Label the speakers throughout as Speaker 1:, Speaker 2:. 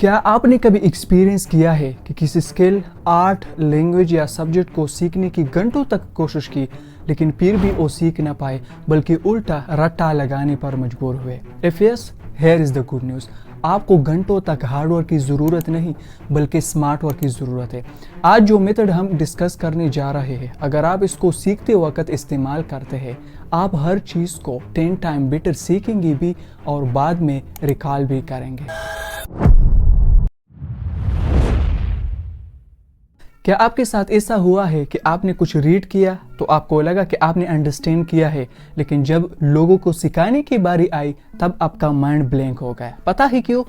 Speaker 1: क्या आपने कभी एक्सपीरियंस किया है कि किसी स्किल, आर्ट, लैंग्वेज या सब्जेक्ट को सीखने की घंटों तक कोशिश की लेकिन फिर भी वो सीख न पाए बल्कि उल्टा रट्टा लगाने पर मजबूर हुए? If yes, here is the good news. आपको घंटों तक हार्डवर्क की ज़रूरत नहीं बल्कि स्मार्ट वर्क की ज़रूरत है। आज जो मेथड हम डिस्कस करने जा रहे हैं, अगर आप इसको सीखते वक्त इस्तेमाल करते हैं, आप हर चीज़ को 10 टाइम बेटर सीखेंगे भी और बाद में रिकॉल भी करेंगे। क्या आपके साथ ऐसा हुआ है कि आपने कुछ रीड किया तो आपको लगा कि आपने अंडरस्टैंड किया है, लेकिन जब लोगों को सिखाने की बारी आई तब आपका माइंड ब्लैंक हो गया? पता है क्यों?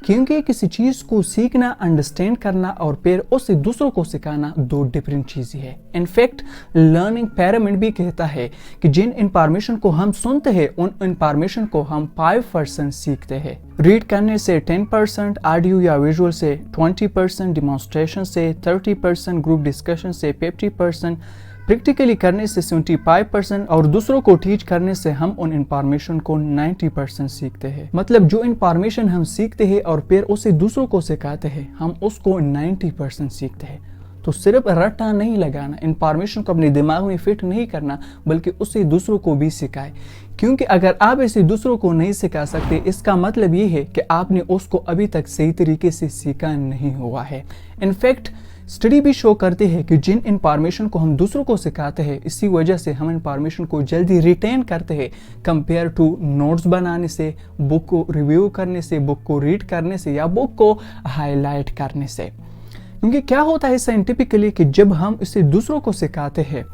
Speaker 1: क्योंकि किसी चीज़ को सीखना, अंडरस्टैंड करना और फिर उसे दूसरों को सिखाना दो डिफरेंट चीज़ें हैं। इनफैक्ट लर्निंग पिरामिड भी कहता है कि जिन इंफॉर्मेशन को हम सुनते हैं उन इंफॉर्मेशन को हम 5% सीखते हैं। रीड करने से 10%, ऑडियो या विजुअल से 20%, डिमॉन्स्ट्रेशन से 30%, ग्रुप डिस्कशन से 50%, प्रैक्टिकली करने से 75% और दूसरों को टीच करने से हम उन इंफॉर्मेशन को 90% सीखते हैं। मतलब जो इंफॉर्मेशन हम सीखते हैं और फिर उसे दूसरों को सिखाते हैं, हम उसको 90% सीखते हैं। तो सिर्फ रट्टा नहीं लगाना, इंफॉर्मेशन को अपने दिमाग में फिट नहीं करना, बल्कि उसे दूसरों को भी सिखाए। क्योंकि अगर आप इसे दूसरों को नहीं सिखा सकते, इसका मतलब ये है कि आपने उसको अभी तक सही तरीके से सीखा नहीं हुआ है। इनफैक्ट स्टडी भी शो करती है कि जिन इंफॉर्मेशन को हम दूसरों को सिखाते हैं, इसी वजह से हम इंफॉर्मेशन को जल्दी रिटेन करते हैं कंपेयर टू नोट्स बनाने से, बुक को रिव्यू करने से, बुक को रीड करने से या बुक को हाईलाइट करने से। क्योंकि क्या होता है साइंटिफिकली कि जब हम इसे दूसरों को सिखाते हैं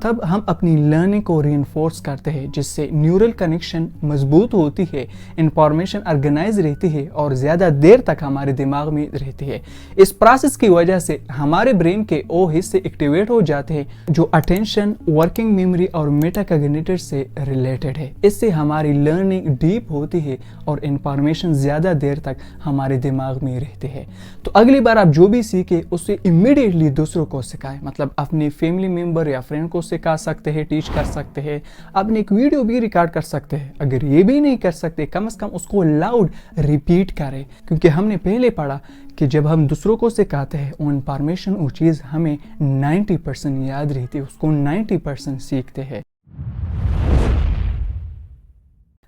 Speaker 1: तब हम अपनी लर्निंग को रीइंफोर्स करते हैं, जिससे न्यूरल कनेक्शन मजबूत होती है, इंफॉर्मेशन ऑर्गेनाइज रहती है और ज़्यादा देर तक हमारे दिमाग में रहती है। इस प्रोसेस की वजह से हमारे ब्रेन के वो हिस्से एक्टिवेट हो जाते हैं जो अटेंशन, वर्किंग मेमोरी और मेटाकॉग्निटिव से रिलेटेड है। इससे हमारी लर्निंग डीप होती है और इंफॉर्मेशन ज़्यादा देर तक हमारे दिमाग में रहती है। तो अगली बार आप जो भी सीखे उसे इमीडिएटली दूसरों को सिखाएं। मतलब अपने फैमिली मेम्बर या फ्रेंड को सिखा सकते हैं, टीच कर सकते हैं, अपने एक वीडियो भी रिकॉर्ड कर सकते हैं। अगर ये भी नहीं कर सकते, कम से कम उसको लाउड रिपीट करें। क्योंकि हमने पहले पढ़ा कि जब हम दूसरों को सिखाते हैं वो इंफॉर्मेशन, वो चीज़ हमें 90% याद रहती है, उसको 90% सीखते हैं।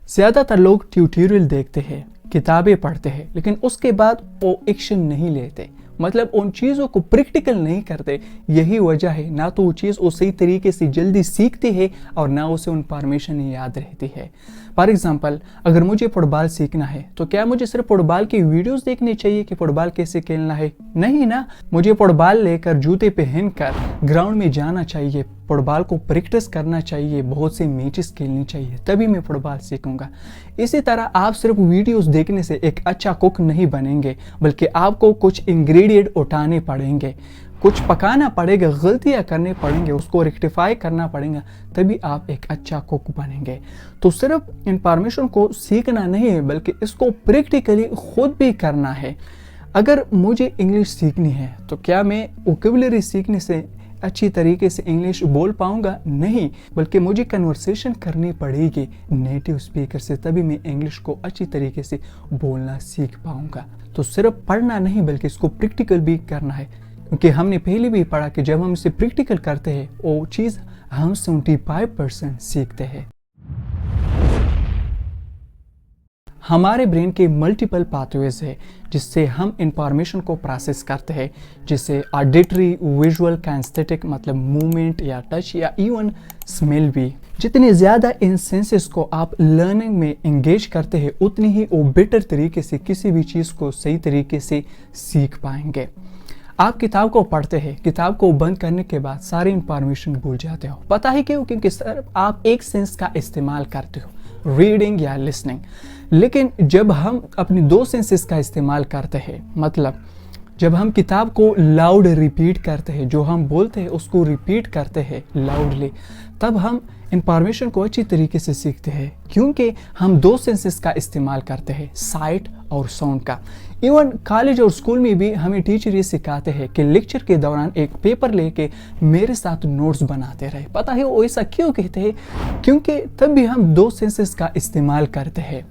Speaker 1: ज़्यादातर लोग ट्यूटोरियल देखते हैं, किताबें पढ़ते हैं, लेकिन उसके बाद वो एक्शन नहीं लेते। मतलब उन चीज़ों को प्रैक्टिकल नहीं करते। यही वजह है, ना तो वो चीज़ वो सही तरीके से जल्दी सीखते हैं और ना उसे इंफॉर्मेशन याद रहती है। फॉर एग्जांपल, अगर मुझे फुटबॉल सीखना है तो क्या मुझे सिर्फ फुटबॉल की वीडियोस देखनी चाहिए कि फुटबॉल कैसे खेलना है? नहीं ना, मुझे फुटबॉल लेकर, जूते पहनकर ग्राउंड में जाना चाहिए, फुटबॉल को प्रैक्टिस करना चाहिए, बहुत से मैचेस खेलनी चाहिए, तभी मैं फुटबॉल सीखूंगा। इसी तरह आप सिर्फ वीडियोस देखने से एक अच्छा कुक नहीं बनेंगे, बल्कि आपको कुछ इंग्रेडिएंट उठाने पड़ेंगे, कुछ पकाना पड़ेगा, गलतियां करने पड़ेंगे, उसको रेक्टिफाई करना पड़ेगा, तभी आप एक अच्छा कुक बनेंगे। तो सिर्फ इंफॉर्मेशन को सीखना नहीं है बल्कि इसको प्रैक्टिकली खुद भी करना है। अगर मुझे इंग्लिश सीखनी है तो क्या मैं वोकैबुलरी सीखने से अच्छी तरीके से इंग्लिश बोल पाऊंगा? नहीं, बल्कि मुझे कन्वर्सेशन करनी पड़ेगी नेटिव स्पीकर से, तभी मैं इंग्लिश को अच्छी तरीके से बोलना सीख पाऊंगा। तो सिर्फ पढ़ना नहीं बल्कि इसको प्रैक्टिकल भी करना है। क्योंकि हमने पहले भी पढ़ा कि जब हम इसे प्रैक्टिकल करते हैं वो चीज़ हम 75% सीखते हैं। हमारे ब्रेन के मल्टीपल पाथवेज है जिससे हम इंफॉर्मेशन को प्रोसेस करते हैं, जैसे ऑडिटरी, विजुअल, काइनेस्थेटिक मतलब मूवमेंट या टच या इवन स्मेल भी। जितने ज़्यादा इन सेंसेस को आप लर्निंग में एंगेज करते हैं उतनी ही वो बेटर तरीके से किसी भी चीज़ को सही तरीके से सीख पाएंगे। आप किताब को पढ़ते हैं, किताब को बंद करने के बाद सारी इंफॉर्मेशन भूल जाते हो। पता है क्यों? क्योंकि सिर्फ आप एक सेंस का इस्तेमाल करते हो, रीडिंग या लिसनिंग। लेकिन जब हम अपनी दो सेंसेस का इस्तेमाल करते हैं, मतलब जब हम किताब को लाउड रिपीट करते हैं, जो हम बोलते हैं उसको रिपीट करते हैं लाउडली, तब हम इंफॉर्मेशन को अच्छी तरीके से सीखते हैं। क्योंकि हम दो सेंसेस का इस्तेमाल करते हैं, साइट और साउंड का। इवन कॉलेज और स्कूल में भी हमें टीचर ये सिखाते हैं कि लेक्चर के दौरान एक पेपर लेके मेरे साथ नोट्स बनाते रहे। पता है वो ऐसा क्यों कहते हैं? क्योंकि तब भी हम दो सेंसेस का इस्तेमाल करते हैं।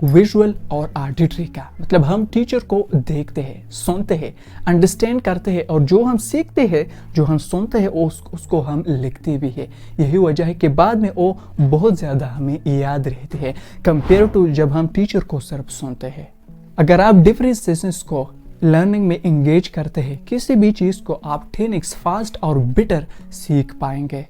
Speaker 1: विजुअल और ऑडिटरी का। मतलब हम टीचर को देखते हैं, सुनते हैं, अंडरस्टैंड करते हैं और जो हम सीखते हैं, जो हम सुनते हैं उसको हम लिखते भी हैं। यही वजह है कि बाद में वो बहुत ज़्यादा हमें याद रहती है कंपेयर टू जब हम टीचर को सिर्फ सुनते हैं। अगर आप डिफरेंट सेशंस को लर्निंग में इंगेज करते हैं, किसी भी चीज़ को आप 10x फास्ट और बेटर सीख पाएंगे।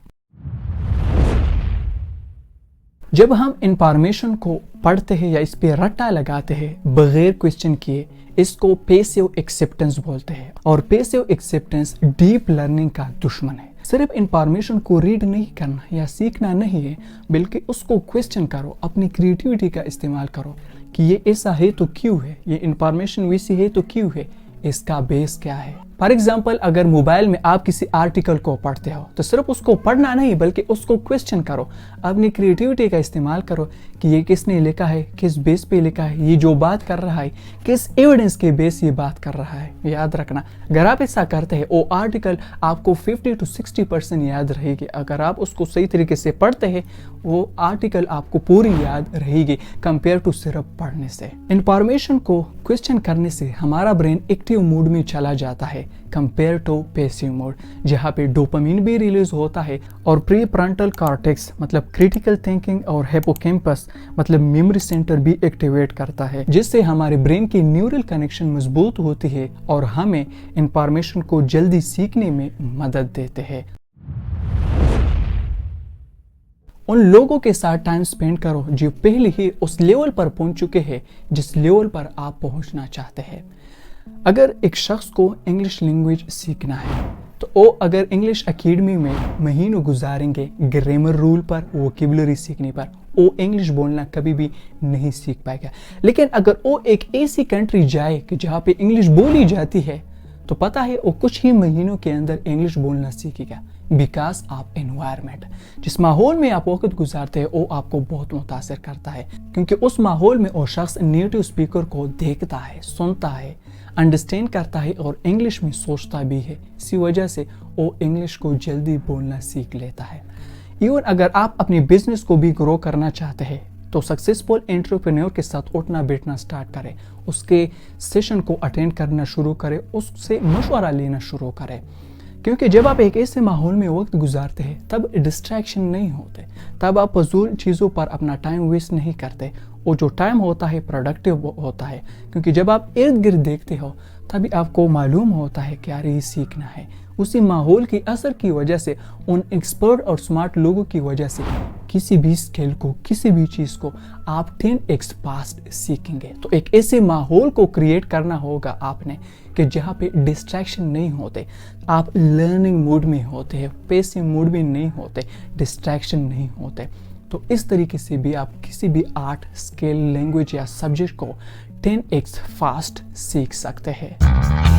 Speaker 1: जब हम इंफॉर्मेशन को पढ़ते हैं या इस पे रट्टा लगाते हैं बगैर क्वेश्चन किए, इसको पैसिव एक्सेप्टेंस बोलते हैं। और पैसिव एक्सेप्टेंस डीप लर्निंग का दुश्मन है। सिर्फ इंफॉर्मेशन को रीड नहीं करना या सीखना नहीं है, बल्कि उसको क्वेश्चन करो, अपनी क्रिएटिविटी का इस्तेमाल करो कि ये ऐसा है तो क्यों है, ये इंफॉर्मेशन वैसी है तो क्यों है, इसका बेस क्या है। फॉर एग्जाम्पल, अगर मोबाइल में आप किसी आर्टिकल को पढ़ते हो तो सिर्फ उसको पढ़ना नहीं बल्कि उसको क्वेश्चन करो, अपनी क्रिएटिविटी का इस्तेमाल करो कि ये किसने लिखा है, किस बेस पे लिखा है, ये जो बात कर रहा है किस एविडेंस के बेस ये बात कर रहा है। याद रखना, अगर आप ऐसा करते हैं वो आर्टिकल आपको 50 to 60% याद रहेगी। अगर आप उसको सही तरीके से पढ़ते हैं वो आर्टिकल आपको पूरी याद रहेगी कंपेयर टू सिर्फ पढ़ने से। इंफॉर्मेशन को क्वेश्चन करने से हमारा ब्रेन एक्टिव मोड में चला जाता है कंपेयर टू पैसिव मोड, जहाँ पे डोपामिन भी रिलीज होता है और प्री फ्रंटल कॉर्टेक्स मतलब क्रिटिकल थिंकिंग और हिप्पोकैम्पस मतलब मेमोरी सेंटर भी एक्टिवेट करता है, जिससे हमारे ब्रेन की न्यूरल कनेक्शन मजबूत होती है और हमें इंफॉर्मेशन को जल्दी सीखने में मदद देते हैं। उन लोगों के साथ टाइम स्पेंड करो जो पहले ही उस लेवल पर पहुंच चुके हैं जिस लेवल पर आप पहुंचना चाहते हैं। अगर एक शख्स को इंग्लिश लैंग्वेज सीखना है तो वो अगर इंग्लिश एकेडमी में महीनों गुजारेंगे ग्रामर रूल पर, वोकैबुलरी सीखने पर, वो इंग्लिश बोलना कभी भी नहीं सीख पाएगा। लेकिन अगर वो एक ऐसी कंट्री जाए कि जहाँ पे इंग्लिश बोली जाती है तो पता है वो कुछ ही महीनों के अंदर इंग्लिश बोलना सीखेगा। बिकॉज ऑफ एनवायरमेंट, जिस माहौल में आप वक्त गुजारते हैं वो आपको बहुत मुतासिर करता है, क्योंकि उस माहौल में वो शख्स नेटिव स्पीकर को देखता है, सुनता है, अंडरस्टैंड करता है और इंग्लिश में सोचता भी है। इसी वजह से वो इंग्लिश को जल्दी बोलना सीख लेता है। इवन अगर आप अपने बिजनेस को भी ग्रो करना चाहते हैं तो सक्सेसफुल एंटरप्रेन्योर के साथ उठना बैठना स्टार्ट करें, उसके सेशन को अटेंड करना शुरू करें, उससे मशवरा लेना शुरू करें। क्योंकि जब आप एक ऐसे माहौल में वक्त गुजारते हैं तब डिस्ट्रैक्शन नहीं होते, तब आप फजूल चीज़ों पर अपना टाइम वेस्ट नहीं करते। वो जो टाइम होता है प्रोडक्टिव होता है, क्योंकि जब आप इर्द गिर्द देखते हो तभी आपको मालूम होता है कि यार ये सीखना है। उसी माहौल की असर की वजह से, उन एक्सपर्ट और स्मार्ट लोगों की वजह से किसी भी स्किल को, किसी भी चीज़ को आप 10x फास्ट सीखेंगे। तो एक ऐसे माहौल को क्रिएट करना होगा आपने कि जहाँ पे डिस्ट्रैक्शन नहीं होते, आप लर्निंग मोड में होते हैं, पैसिव मोड में नहीं होते, डिस्ट्रैक्शन नहीं होते। तो इस तरीके से भी आप किसी भी आर्ट, स्किल, लैंग्वेज या सब्जेक्ट को 10x फास्ट सीख सकते हैं।